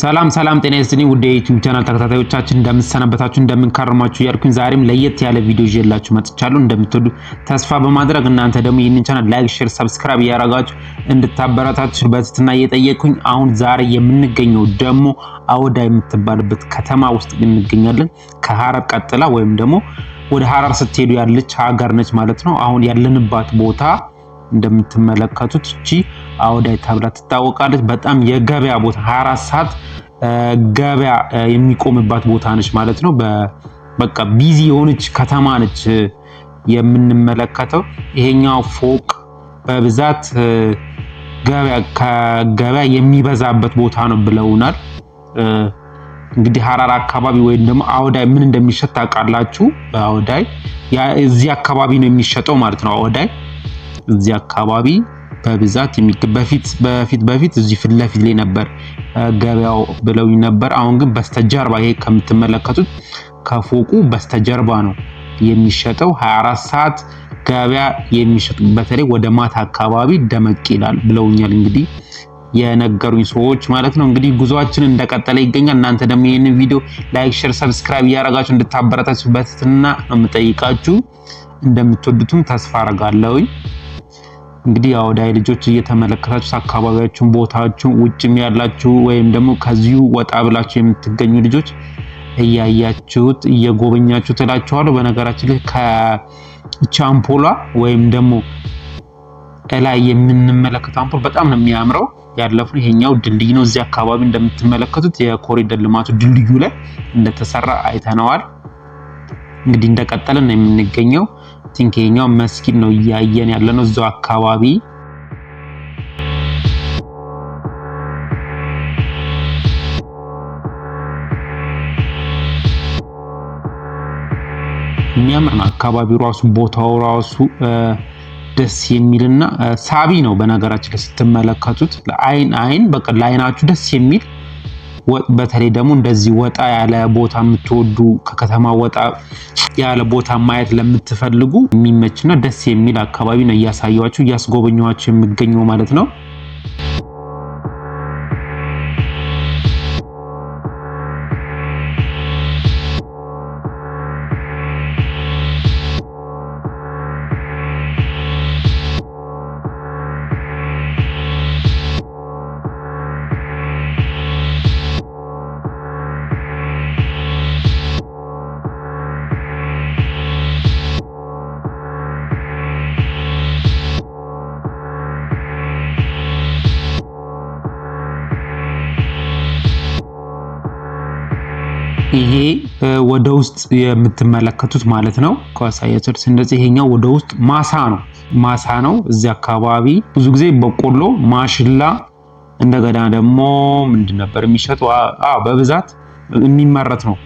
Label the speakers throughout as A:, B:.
A: ሰላም ጤና ይስጥልኝ ውድ የዩቲዩብ ቻናል ተከታታዮቻችን እንደምትሰነበታችሁ እንደምንከረማችሁ ያልኩኝ ዛሬም ለየት ያለ ቪዲዮ ይዤላችሁ መጥቻለሁ። እንደምትወዱ ተስፋ በማድረግ እናንተ ደግሞ ይህንን ቻናል ላይክ፣ ሼር፣ ሰብስክራይብ ያደረጋችሁ እንድታበረታችሁ በትህትና እየጠየቅኩኝ አሁን ዛሬ የምንገኘው ደግሞ አወዳ የምትባልበት ከተማ ውስጥ እንገኛለን። ከሐረር ቀጥላ ወይም ደግሞ ወደ ሐረር ስትሄዱ ያለች ሀገር ነች ማለት ነው። አሁን ያለንባት ቦታ እንደምትመለከቱት እቺ አወዳይ ተብላ ትታወቃለች። በጣም የገበያ ቦታ 24 ሰዓት ገበያ የሚቆምባት ቦታ ነች ማለት ነው። በቃ ቢዚ የሆነች ከተማ ነች የምንመለከተው። ይሄኛው ፎቅ በብዛት ገበያ የሚበዛበት ቦታ ነው ብለውናል። እንግዲህ ሐረር አካባቢ ወይም ደግሞ አወዳይ ምን እንደሚሸጥ ታውቃላችሁ? በአወዳይ እዚህ አካባቢ ነው የሚሸጠው ማለት ነው። አወዳይ እዚህ አካባቢ በብዛት በፊት እዚህ ፊት ለፊት ላይ ነበር ገበያው ብለውኝ ነበር። አሁን ግን በስተጀርባ ይሄ ከምትመለከቱት ከፎቁ በስተጀርባ ነው የሚሸጠው። 24 ሰዓት ገበያ የሚሸጥ በተለይ ወደ ማታ አካባቢ ደመቅ ይላል ብለውኛል እንግዲህ የነገሩኝ ሰዎች ማለት ነው። እንግዲህ ጉዟችን እንደቀጠለ ይገኛል። እናንተ ደግሞ ይሄንን ቪዲዮ ላይክ፣ ሼር፣ ሰብስክራይብ ያደረጋችሁ እንድታበረታችሁ በትህትና ነው የምጠይቃችሁ። እንደምትወዱትም ተስፋ አደርጋለሁኝ። እንግዲህ አወዳይ ልጆች እየተመለከታችሁ አካባቢያችሁን ቦታችሁን ውጭም ያላችሁ ወይም ደግሞ ከዚሁ ወጣ ብላችሁ የምትገኙ ልጆች እያያችሁት እየጎበኛችሁ ትላችኋለሁ። በነገራችን ላይ ከእቺ አምፖሏ ወይም ደግሞ ላይ የምንመለከተው አምፖል በጣም ነው የሚያምረው። ያለፈው ይሄኛው ድልድይ ነው። እዚህ አካባቢ እንደምትመለከቱት የኮሪደር ልማቱ ድልድዩ ላይ እንደተሰራ አይተነዋል። እንግዲህ እንደቀጠለን ነው የምንገኘው። ቲንኬኛው መስጊድ ነው እያየን ያለነው እዛው አካባቢ። የሚያምር አካባቢው ራሱ ቦታው ራሱ ደስ የሚልና ሳቢ ነው። በነገራችን ላይ ስትመለከቱት ለአይን በቃ ለአይናችሁ ደስ የሚል በተለይ ደግሞ እንደዚህ ወጣ ያለ ቦታ የምትወዱ ከከተማ ወጣ ያለ ቦታ ማየት ለምትፈልጉ የሚመችና ደስ የሚል አካባቢ ነው እያሳያችሁ እያስጎበኛችሁ የሚገኘው ማለት ነው። ይሄ ወደ ውስጥ የምትመለከቱት ማለት ነው። ከሳያችሁ እንደዚህ ይሄኛው ወደ ውስጥ ማሳ ነው። እዚህ አካባቢ ብዙ ጊዜ በቆሎ፣ ማሽላ እንደገና ደግሞ ምንድን ነበር የሚሸጠው? በብዛት የሚመረት ነው።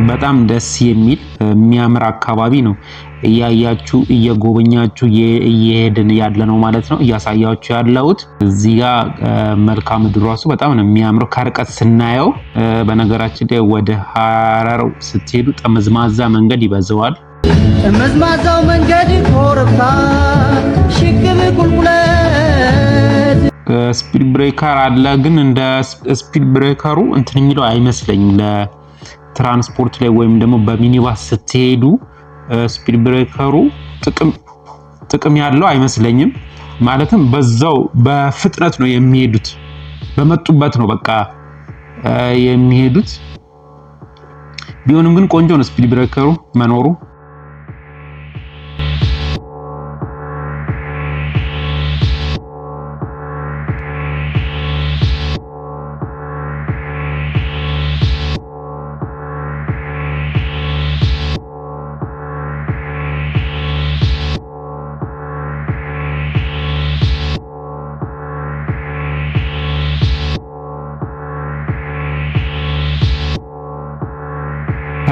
A: በጣም ደስ የሚል የሚያምር አካባቢ ነው። እያያችሁ እየጎበኛችሁ እየሄድን ያለ ነው ማለት ነው እያሳያችሁ ያለሁት። እዚህ ጋር መልካም ምድሩ ራሱ በጣም ነው የሚያምረው ከርቀት ስናየው። በነገራችን ላይ ወደ ሐረር ስትሄዱ ጠመዝማዛ መንገድ ይበዛዋል። ጠመዝማዛው መንገድ ኮረብታ ሽቅብ ቁልቁለት ስፒድ ብሬከር አለ። ግን እንደ ስፒድ ብሬከሩ እንትን የሚለው አይመስለኝም። ትራንስፖርት ላይ ወይም ደግሞ በሚኒባስ ስትሄዱ ስፒድ ብሬከሩ ጥቅም ያለው አይመስለኝም። ማለትም በዛው በፍጥነት ነው የሚሄዱት፣ በመጡበት ነው በቃ የሚሄዱት። ቢሆንም ግን ቆንጆ ነው ስፒድ ብሬከሩ መኖሩ።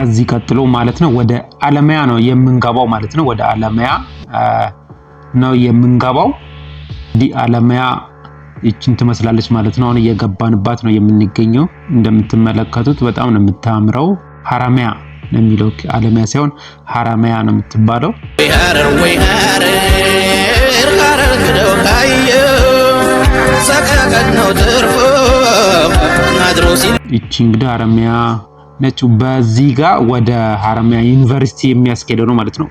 A: ከዚህ ቀጥሎ ማለት ነው ወደ አለማያ ነው የምንገባው ማለት ነው። ወደ አለማያ ነው የምንገባው። እንግዲህ አለማያ ይችን ትመስላለች ማለት ነው። አሁን እየገባንባት ነው የምንገኘው። እንደምትመለከቱት በጣም ነው የምታምረው። ሀረማያ ነው የሚለው፣ አለማያ ሳይሆን ሀረማያ ነው የምትባለው። ይቺ እንግዲህ ሀረማያ ነች። በዚህ ጋር ወደ ሀረማያ ዩኒቨርሲቲ የሚያስኬደው ነው ማለት ነው።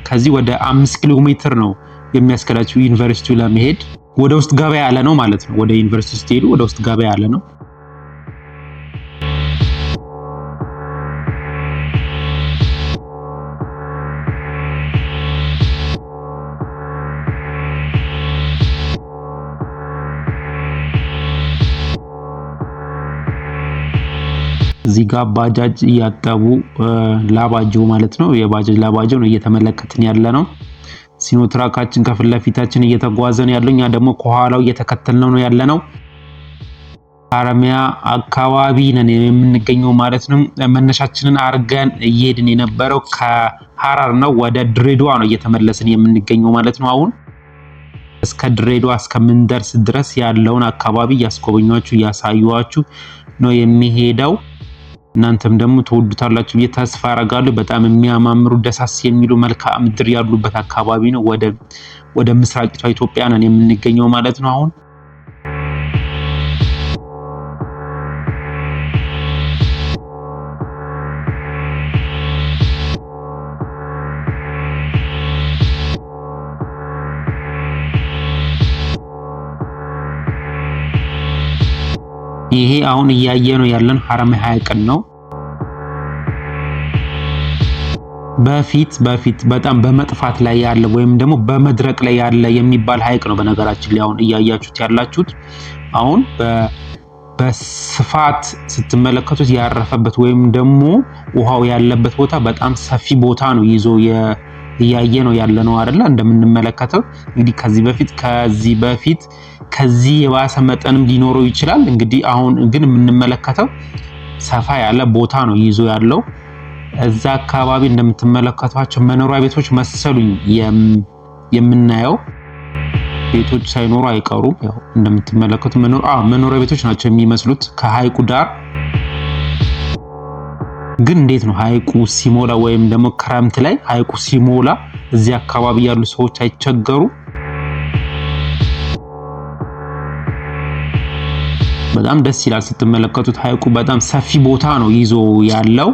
A: ከዚህ ወደ 5 ኪሎ ሜትር ነው የሚያስኬዳችሁ ዩኒቨርሲቲው ለመሄድ። ወደ ውስጥ ገባ ያለ ነው ማለት ነው። ወደ ዩኒቨርሲቲ ስትሄዱ ወደ ውስጥ ገባ ያለ ነው። እዚህ ጋር ባጃጅ እያጠቡ ላባጆ ማለት ነው። የባጃጅ ላባጆ ነው እየተመለከትን ያለ ነው። ሲኖትራካችን ከፊት ለፊታችን እየተጓዘን ያለው፣ እኛ ደግሞ ከኋላው እየተከተልነው ነው ያለ ነው። ሀረማያ አካባቢ ነን የምንገኘው ማለት ነው። መነሻችንን አርገን እየሄድን የነበረው ከሐረር ነው፣ ወደ ድሬዳዋ ነው እየተመለስን የምንገኘው ማለት ነው። አሁን እስከ ድሬዳዋ እስከምንደርስ ድረስ ያለውን አካባቢ እያስጎበኛችሁ እያሳዩዋችሁ ነው የሚሄደው። እናንተም ደግሞ ተወዱታላችሁ ብዬ ተስፋ አደርጋለሁ። በጣም የሚያማምሩ ደሳስ የሚሉ መልክዓ ምድር ያሉበት አካባቢ ነው። ወደ ምስራቂቷ ኢትዮጵያ ነን የምንገኘው ማለት ነው አሁን። ይሄ አሁን እያየ ነው ያለን ሀረማያ ሐይቅን ነው። በፊት በጣም በመጥፋት ላይ ያለ ወይም ደግሞ በመድረቅ ላይ ያለ የሚባል ሐይቅ ነው። በነገራችን ላይ አሁን እያያችሁት ያላችሁት አሁን በስፋት ስትመለከቱት ያረፈበት ወይም ደግሞ ውሃው ያለበት ቦታ በጣም ሰፊ ቦታ ነው ይዞ እያየ ነው ያለ ነው አይደለ? እንደምንመለከተው እንግዲህ ከዚህ በፊት ከዚህ የባሰ መጠንም ሊኖረው ይችላል። እንግዲህ አሁን ግን የምንመለከተው ሰፋ ያለ ቦታ ነው ይዞ ያለው። እዛ አካባቢ እንደምትመለከቷቸው መኖሪያ ቤቶች መሰሉኝ የምናየው። ቤቶች ሳይኖሩ አይቀሩም። ያው እንደምትመለከቱ መኖሪያ ቤቶች ናቸው የሚመስሉት ከሐይቁ ዳር። ግን እንዴት ነው ሐይቁ ሲሞላ ወይም ደግሞ ክረምት ላይ ሐይቁ ሲሞላ እዚህ አካባቢ ያሉ ሰዎች አይቸገሩ? በጣም ደስ ይላል ስትመለከቱት። ሐይቁ በጣም ሰፊ ቦታ ነው ይዞ ያለው።